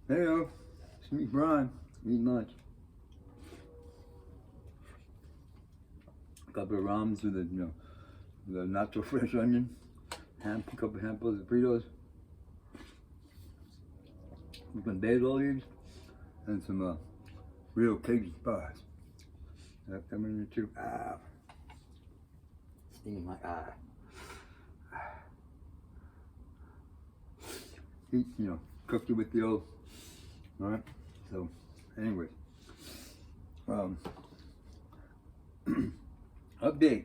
Hey yo, it's me, Brian. Eating lunch. A couple of rams with the not so fresh onion. A couple of handfuls of Fritos. Some basil leaves and some relocating spice. That come in there too. Ah, stinging my eye. Eat, cooked it with the old. All right. So, anyways, update.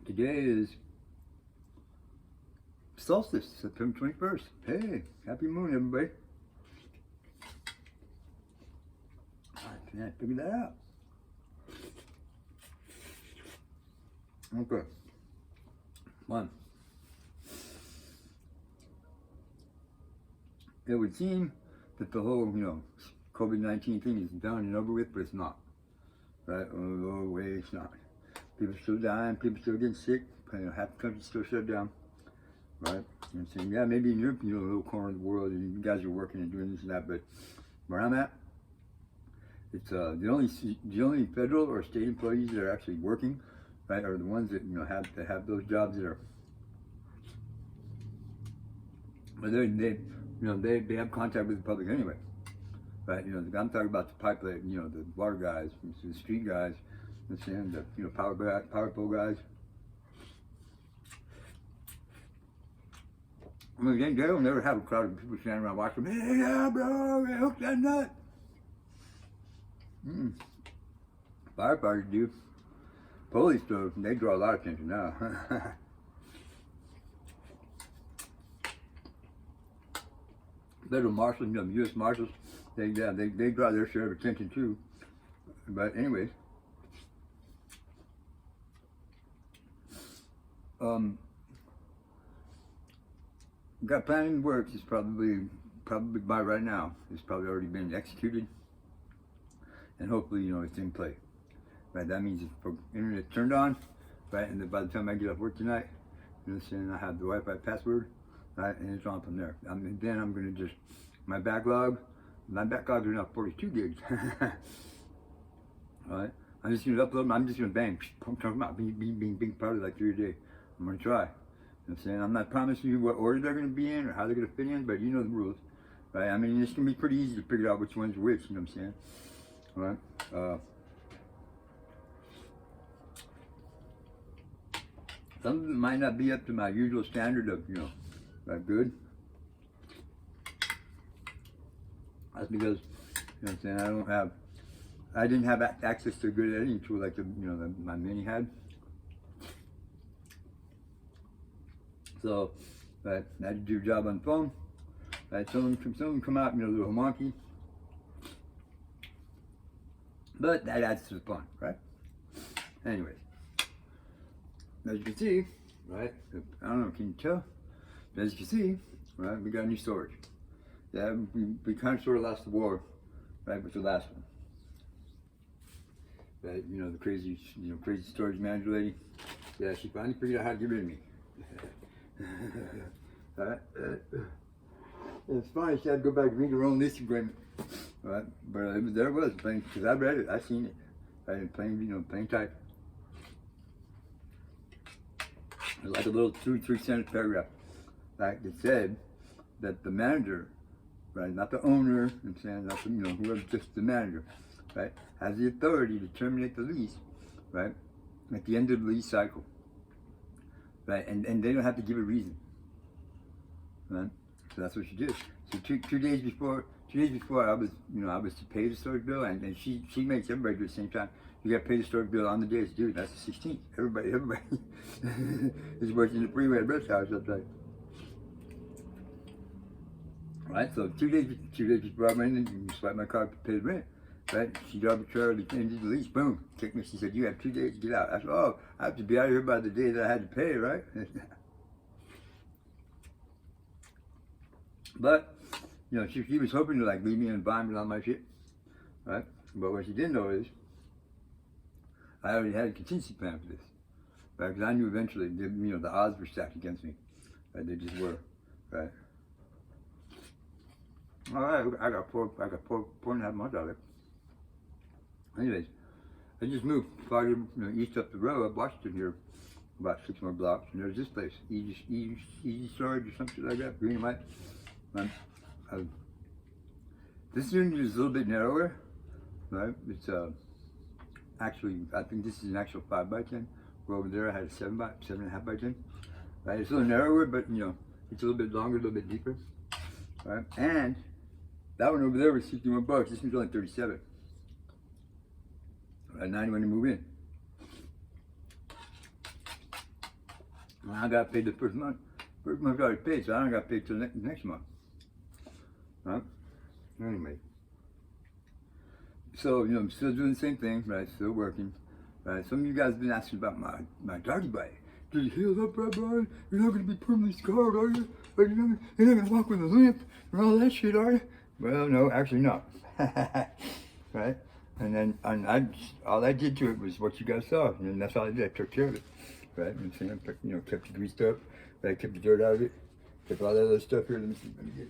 Today is Solstice, September 21st. Hey, happy moon, everybody. I can't figure that out. Okay. One. It would seem that the whole, COVID-19 thing is done and over with, but it's not. Right? Oh, way it's not. People still dying, people still getting sick, half the country's still shut down. Right? And saying, yeah, maybe in your little corner of the world, and you guys are working and doing this and that, but where I'm at, it's the only federal or state employees that are actually working, right, are the ones that have those jobs that are. But they have contact with the public anyway, right? I'm talking about the pipeline, the water guys, the street guys, the power pole guys. I mean, they'll never have a crowd of people standing around watching. Hey, yeah, bro, hook that nut. Firefighters do. Police do. They draw a lot of attention now. Federal marshals, U.S. marshals, they draw their share of attention too. But anyways, got planning works is probably by right now. It's probably already been executed, and hopefully it's in play. Right, that means if internet turned on, right, and then by the time I get off work tonight, I have the Wi-Fi password. Right, and it's on from there. Then I'm going to my backlog are now 42 gigs. Alright, I'm just going to upload them, I'm just going to bang, talking about being probably like 3 a day. I'm going to try. I'm not promising you what order they're going to be in or how they're going to fit in, but you know the rules. Right, I mean, it's going to be pretty easy to figure out which one's which, you know what I'm saying? Alright, some of it might not be up to my usual standard of, good. That's because, I didn't have access to a good editing tool like my mini had. So, I had to do a job on the phone. Some of them come out, a little wonky. But that adds to the fun, right? Anyways, as you can see, right, I don't know, can you tell? As you can see, right, we got new storage. Yeah, we kind of sort of lost the war, right, with the last one. Right, the crazy storage manager lady. Yeah, she finally figured out how to get rid of me. Right, it's funny, she had to go back and read her own lease agreement. Right, but there it was, because I read it, I seen it. Right, in plain type. It was like a little 2-3 sentence paragraph. Like it said that the manager, right, not the owner, not whoever, just the manager, right, has the authority to terminate the lease, right, at the end of the lease cycle, right, and they don't have to give a reason, right. So that's what she did. So two days before I was to pay the storage bill, and she makes everybody do it at the same time. You got to pay the storage bill on the day it's due. That's the 16th. Everybody is working the freeway at Brett's house outside. Right, so 2 days before I went in and swiped my card to pay the rent, right, she arbitrarily ended the lease, boom, kicked me. She said, you have 2 days to get out. I said, oh, I have to be out of here by the day that I had to pay, right? But, she was hoping to leave me in an environment on my shit, right? But what she didn't know is, I already had a contingency plan for this, right? Because I knew eventually, the odds were stacked against me, right? They just were. right? All right, I got four and a half months out of it. Anyways, I just moved farther, east up the road, up Washington here, about 6 more blocks, and there's this place, Easy Storage or something like that, green and white. This unit is a little bit narrower, right? It's actually, I think this is an actual 5x10. Where over there I had a 7.5 by 10. Right? It's a little narrower, but it's a little bit longer, a little bit deeper. Right? And that one over there was 61 bucks. This one's only 37. Right? 90 when you move in. And I got paid the first month. First month I already paid, so I don't got paid till next month. Right? Anyway. So, I'm still doing the same thing, right? Still working. Right? Some of you guys have been asking about my doggy bite. Did it heal up, right, Brian? You're not going to be permanently scarred, are you? You're not going to walk with a limp and all that shit, are you? Well, no, actually not. Right? And then all I did to it was what you guys saw. And that's all I did. I took care of it. Right? And so I kept it greased up. Right? Kept the dirt out of it. Kept all that other stuff here. Let me see. Let me get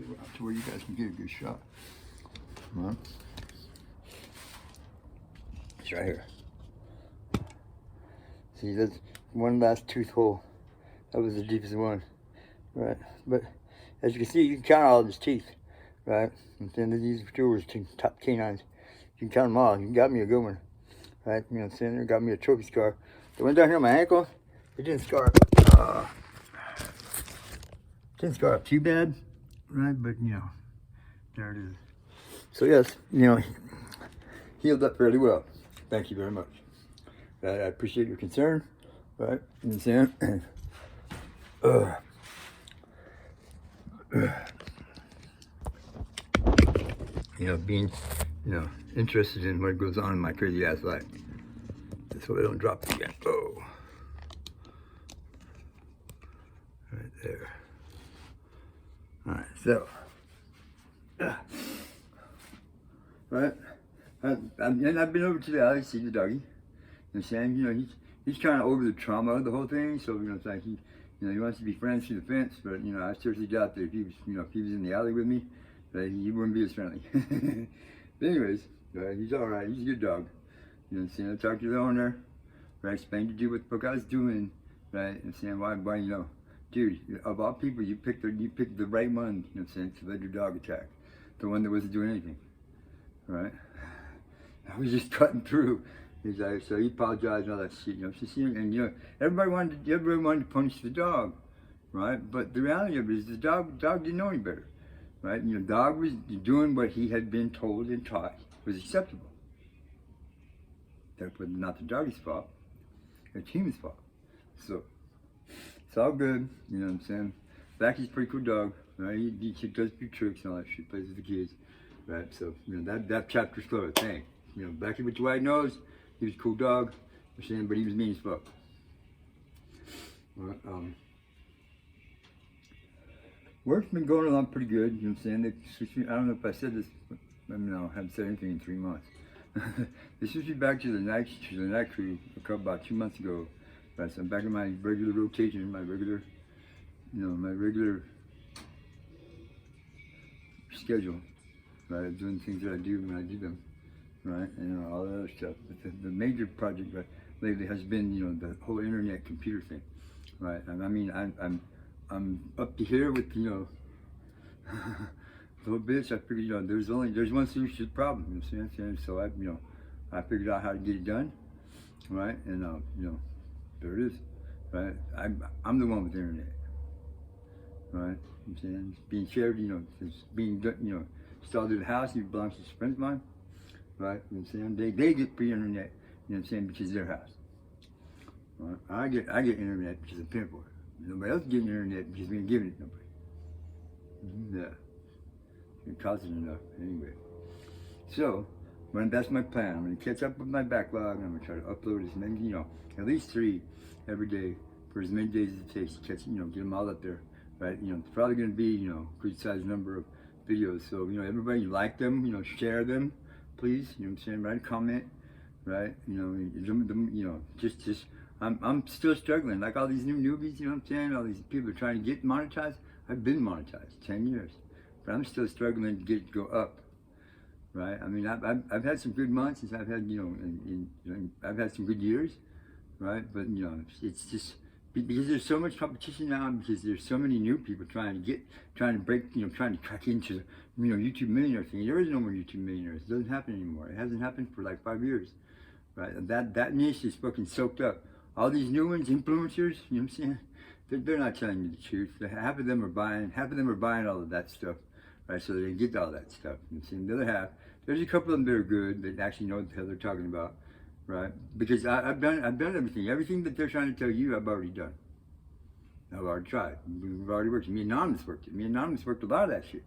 it out to where you guys can get a good shot. Come on. It's right here. See, that's one last tooth hole. That was the deepest one, right? But as you can see, you can count all of his teeth, right? And then these two were top canines. You can count them all. You got me a good one, right? You know what I'm saying? There got me a trophy scar. The one down here on my ankle, it didn't scar. Didn't scar up too bad, right? But there it is. So yes, healed up fairly well. Thank you very much. I appreciate your concern, right? You understand? Being, interested in what goes on in my crazy ass life. So I don't drop it again. Oh. Right there. Alright, so. Right? And I've been over to the alley to see the doggy. You know what I'm saying? He's trying to over the trauma of the whole thing. So it's like he wants to be friends through the fence. But I seriously doubt that if he was, if he was in the alley with me, that he wouldn't be as friendly. But anyways, he's all right. He's a good dog. You know what I'm saying? I talked to the owner. Right? Explained to you what the fuck I was doing. Right? And saying why dude, of all people, you picked the right one. You know what I'm saying? To let your dog attack, the one that wasn't doing anything. Right? I was just cutting through. He's like, so he apologized and all that shit, and everybody wanted to punish the dog, right? But the reality of it is the dog didn't know any better, right? Dog was doing what he had been told and taught was acceptable. That was not the doggy's fault, it's human's fault. So it's all good, you know what I'm saying? Blacky's a pretty cool dog, right? He does a few tricks and all that shit, plays with the kids, right? So that chapter's closed. Thanks. Blackie with the white nose. He was a cool dog, but he was mean as fuck. Work's been going along pretty good, you know what I'm saying? I don't know if I said this, but I haven't said anything in 3 months. They switched me back to the night crew about 2 months ago. Right, so I'm back in my regular rotation, my regular schedule. Right, doing things that I do when I do them. Right, and all that other stuff. But the major project lately has been, the whole internet computer thing, right? And I'm up to here with, little bitch. I figured, there's one solution to the problem. You know what I'm saying? So I figured out how to get it done, right? And there it is, right? I'm the one with the internet, right? You know what I'm saying? It's being shared, it's being done, installed in the house. It belongs to friends of mine. Right, you know what I'm saying? They get free internet, you know what I'm saying, because it's their house. Right? I get internet because I'm paying for it. Nobody else getting internet because we ain't giving it to nobody. Yeah. It costs enough anyway. So, that's my plan. I'm gonna catch up with my backlog and I'm gonna try to upload as many, at least 3 every day for as many days as it takes to catch, get them all up there. Right? It's probably gonna be, good sized number of videos. So, everybody like them, share them. Please, you know what I'm saying, write a comment, right? Just I'm still struggling. Like all these new newbies, you know what I'm saying? All these people are trying to get monetized. I've been monetized 10 years, but I'm still struggling to get it to go up. Right? I mean, I've had some good months, and I've had, you know, I've had some good years, right? But you know, it's just because there's so much competition now, and because there's so many new people trying to break, you know, trying to crack into, you know, YouTube millionaire thing. There is no more YouTube millionaires. It doesn't happen anymore. It hasn't happened for like 5 years, right? And that niche is fucking soaked up. All these new ones, influencers, you know what I'm saying? They're not telling you the truth. Half of them are buying all of that stuff, right? So they get all that stuff. You know what I'm saying? The other half, there's a couple of them that are good, that actually know what the hell they're talking about, right? Because I've done everything. Everything that they're trying to tell you, I've already done. I've already tried. We've already worked. Me and Anonymous worked it. Me and Anonymous worked a lot of that shit.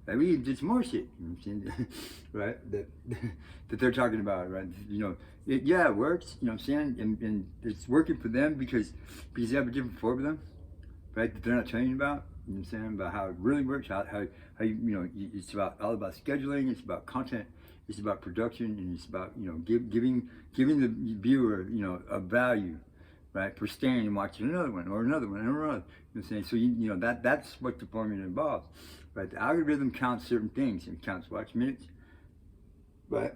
Like we even did some more shit, you know what I'm saying? Right? That they're talking about, right? You know, it works, you know what I'm saying? And it's working for them because they have a different formula, right? That they're not telling you about, you know what I'm saying? About how it really works, how you know, it's all about scheduling, it's about content, it's about production, and it's about, you know, giving the viewer, you know, a value, right, for staying and watching another one or another one or another. You know what I'm saying? So you know that's what the formula involves, right? The algorithm counts certain things. It counts watch minutes, right?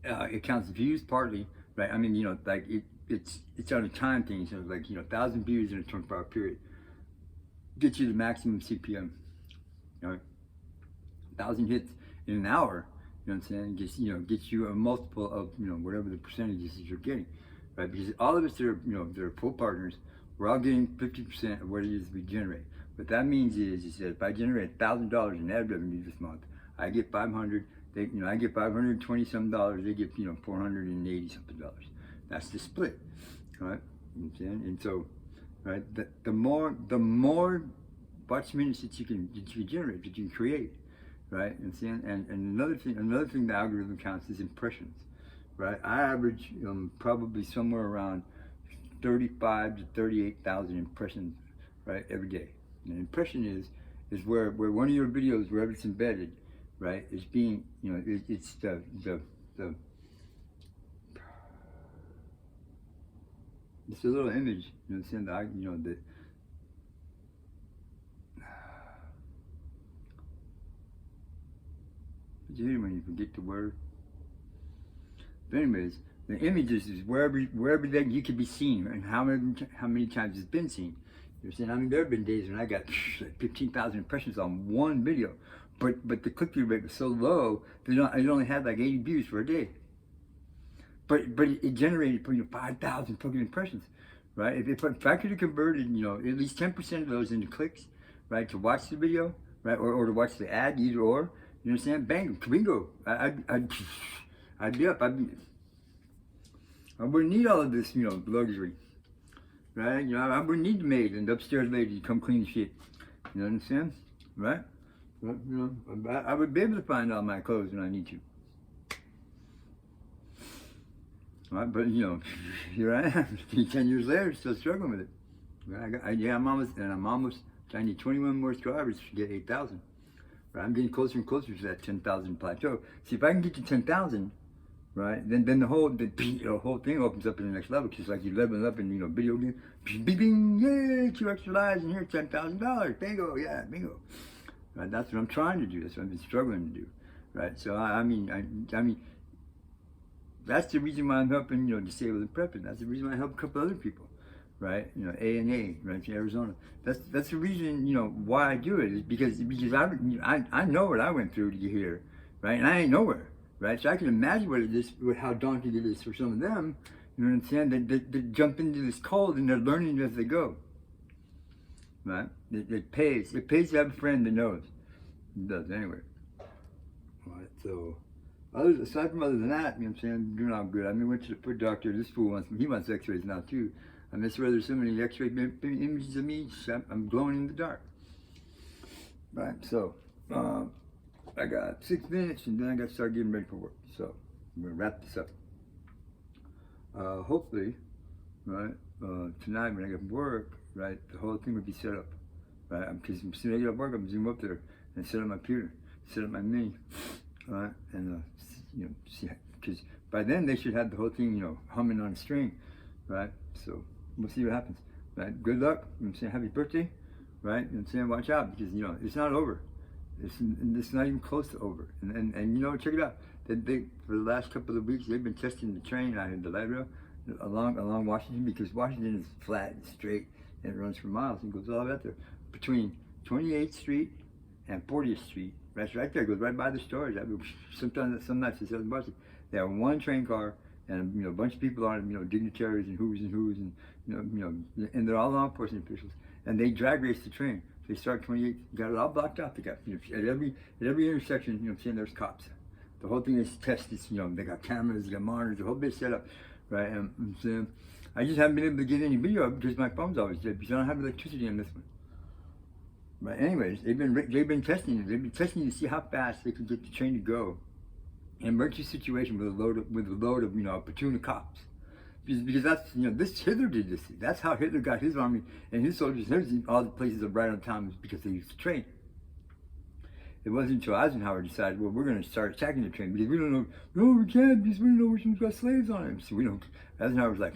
It counts views partly, right? I mean, you know, like it's on a time thing. So like, you know, 1,000 views in a 24-hour period gets you the maximum CPM, right? 1,000 hits in an hour, you know what I'm saying? Gets you a multiple of, you know, whatever the percentages that you're getting, right? Because all of us that are, you know, that are full partners, we're all getting 50% of what it is we generate. What that means is that if I generate $1,000 in ad revenue this month, I get 500. They, you know, I get 520 some dollars. They get, you know, 480 something dollars. That's the split, right? You know what I'm saying? And so, right, the more watch minutes that you can generate, that you can create, right? And saying, and another thing the algorithm counts is impressions, right? I average probably somewhere around 35 to 38,000 impressions, right, every day. And an impression is where one of your videos, wherever it's embedded, right, is being, you know, it's the it's a little image, you know, saying that, you know, the you hear when you forget the word. But anyways, the images is wherever that you can be seen, and how many times it's been seen. You're saying, I mean, there have been days when I got 15,000 impressions on one video, but the click-through rate was so low that it only had like 80 views for a day. But it generated 5,000 fucking impressions, right? If I could have converted, you know, at least 10% of those into clicks, right, to watch the video, right, or to watch the ad, either or, you know what I'm saying? Bang, bingo. I'd be up. I wouldn't need all of this, you know, luxury, right? You know, I wouldn't need the maid and the upstairs lady to come clean the shit. You know what I'm saying? Right? But, you know, I would be able to find all my clothes when I need to. Right? But you know, here I am, 10 years later, still struggling with it. I'm almost. I need 21 more subscribers to get 8,000. Right? I'm getting closer and closer to that 10,000 plateau. See, if I can get to 10,000, right, then the whole thing opens up in the next level. Just like you leveling up in, you know, video game. Bing, bing, yay, 2 extra lives, and here's $10,000. Bingo, yeah, bingo. Right? That's what I'm trying to do. That's what I've been struggling to do. Right? So I mean. That's the reason why I'm helping, you know, disabled and prepping. That's the reason why I help a couple other people, right? You know, A&A, right, in Arizona. That's the reason, you know, why I do it, is because I know what I went through to get here, right? And I ain't nowhere, right? So I can imagine how daunting it is for some of them, you know what I'm saying? They jump into this cold and they're learning as they go, right? It pays. It pays to have a friend that knows. It does anyway. All right, so. Aside from other than that, you know what I'm saying, I'm doing all good. I mean, went to the foot doctor. This fool wants x-rays now too. I miss where there's so many x-ray images of me, I'm glowing in the dark. Right, so, I got 6 minutes and then I got to start getting ready for work. So, I'm going to wrap this up. Hopefully, right, tonight when I get from work, right, the whole thing will be set up. Right, because as soon as I get off work, I'm zoom up there and set up my computer, set up my mini. Right, and you know, see, because by then they should have the whole thing, you know, humming on a string, right? So we'll see what happens, right? Good luck. I'm saying happy birthday, right? And I'm saying watch out because it's not over. It's not even close to over. And check it out. They for the last couple of weeks they've been testing the train out in the light rail along Washington, because Washington is flat and straight and it runs for miles and goes all the way out there between 28th Street and 40th Street. That's right there. It goes right by the stores. Sometimes some nights it's buses. They have one train car and a bunch of people on it, dignitaries and who's, and they're all law enforcement officials, and they drag race the train. They start 28th, got it all blocked off. They got at every intersection, saying there's cops. The whole thing is tested. They got cameras, they got monitors, the whole bit set up, right? And so I just haven't been able to get any video up because my phone's always dead because I don't have electricity on this one. But anyways, they've been testing it. They've been testing to see how fast they can get the train to go. An emergency situation with a load of a platoon of cops. Because that's this Hitler did this. That's how Hitler got his army and his soldiers and everything. All the places right on time was because they used the train. It wasn't until Eisenhower decided, well, we're going to start attacking the train because we don't know. No, we can't because we don't know which one's got slaves on it. So we don't. Eisenhower was like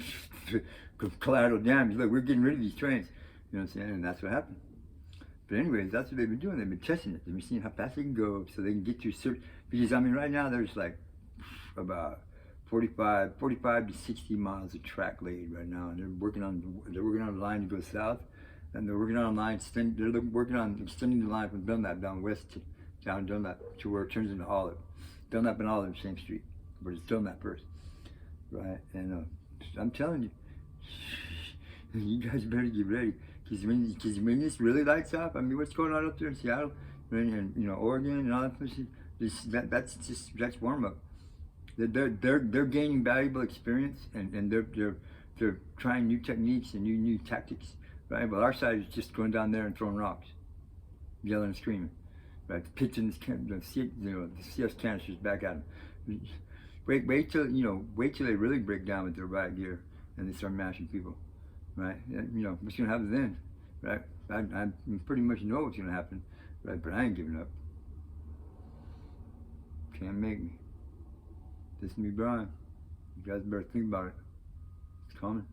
collateral damage. Look, we're getting rid of these trains. You know what I'm saying? And that's what happened. But anyways, that's what they've been doing. They've been testing it. They've been seeing how fast they can go so they can get to certain. Because right now there's like about 45 to 60 miles of track laid right now, and they're working on a line to go south, and they're working on a line. They're working on extending the line from Dunlap down west down Dunlap to where it turns into Olive. Dunlap and Olive, same street, but it's Dunlap first, right? And I'm telling you, you guys better get ready, because when this really lights up, what's going on up there in Seattle and Oregon and all that places, that's warm up. They're gaining valuable experience, and they're trying new techniques and new tactics, right? But our side is just going down there and throwing rocks, yelling and screaming, right? Pitching the CS canisters back at them. Wait till they really break down with their riot gear and they start mashing people, right? And, what's gonna happen then, right? I pretty much know what's gonna happen, right? But I ain't giving up. Can't make me. This is me, Brian. You guys better think about it. It's coming.